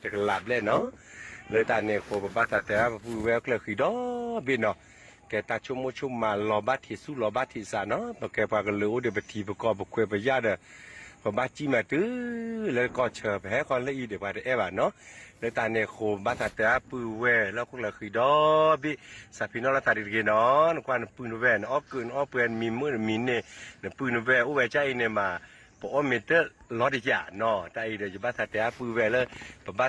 แต่ก็หลับเลยเนาะเลยตาเนี่ยโคบบ้าตาแต่ผู้แววก็เลยคือดอบินเนาะแกตาชุ่มชุ่มมาลอบัดที่สู้ลอบัดที่สาเนาะพอแกพากันรู้เดี๋ยวไปทีประกอบคุยไปญาติพอบ้าจีมาตื้อแล้วก็เชิญไปให้คนละอีเดี๋ยวไปเอ๋บ้านเนาะเลยตาเนี่ยโคบ้าตาแต่ผู้แววแล้วก็เลยคือดอบิสับพี่น้องละตาดีกันเนาะกว่าปืนแววอ้อเกินอ้อเปื่อนมีมือมีเนี่ยปืนแววอุ้ยใจเนี่ยมาพอมีเตอร์ลอดยาเนาะแต่อีเดี๋ยวจะบ้าตาแต่ผู้แววเลยพอบ้า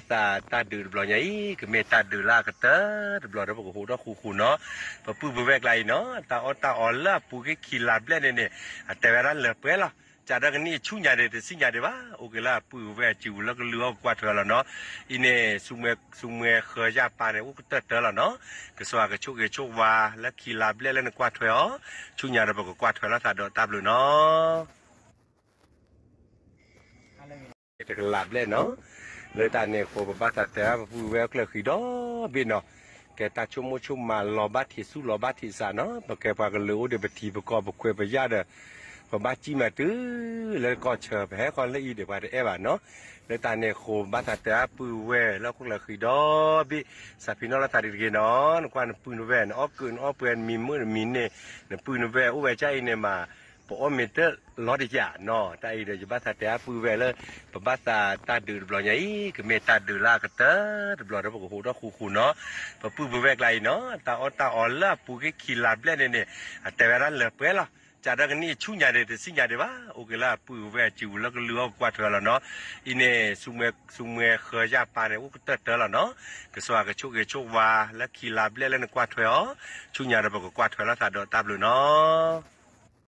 ตาดื้อบลอยใหญ่ก็เมตาดื้อลากเตอร์บลอยแล้วบอกโหเราคู่เนาะพอผู้แววไกลเนาะตาอ่อนละผู้ก็ขี้ลาบเล่นเนี่ยแต่เวลาเหลือเปล่าจากนั้นนี่ชุ่มยาเด็ดสิ่งยาเด็ดว่าโอเคละผู้แววจิ๋วแล้วก็เลือกกว่าเธอแล้วเนาะอีเนี่ยสุเมเคยยาปาเนี่ยอุกเตอร์แล้วเนาะก็สว่าก็โชคว่าแล้วขี้ลาบเล่นกว่าเธออ๋อชุ่มยาเด็ดบอกกว่าเธอแล้วตาโดนตาบลูเนาะแต่ก็หลับเลยเนาะเลยตาเนี่ยโคบบ้าตาแต่ผู้แววก็เลยคือดอบินเนาะแกตาชุ่มมาลอบัดที่สู้ลอบัดที่สาเนาะพอแกพากันรู้เดี๋ยวไปทีประกอบคุยไปญาติพอบ้าจีมาตื้อแล้วก็เชิญไปให้คนละอีเดี๋ยวไปเอ๋บ้านเนาะเลยตาเนี่ยโคบ้าตาแต่ผู้แววแล้วก็เลยคือดอบิสับพี่น้องละตาดีกันเนาะกว่าปืนแววอ้อเกินอ้อเปื่อนมีมือมีเนี่ยปืนแววอุ้ยใจเนี่ยมาพอมีเตอร์ลอดยาเนาะแต่อีเดี๋ยวจะบ้าแต่ผู้แววเลยพอบ้าตาดื้อบลอยใหญ่ก็เมตาดื้อลากเตอร์บลอยแล้วบอกโหเราคู่เนาะพอผู้แววไกลเนาะตาอ่อนละผู้ก็ขี้ลาบเล่นเนี่ยแต่เวลาเหลือเปล่าจากนั้นนี่ชุ่มยาเด็ดสิ่งยาเด็ดว่าโอเคละผู้แววจิ๋วแล้วก็เลือกกว่าเธอแล้วเนาะอีเนี่ยสุเมเคยยาปาเนี่ยอุกเตอร์แล้วเนาะก็สว่าก็โชคว่าแล้วขี้ลาบเล่นกว่าเธออ๋อชุ่มยาเด็ดบอกกว่าเธอแล้วตาโดนตาบลูเนาะ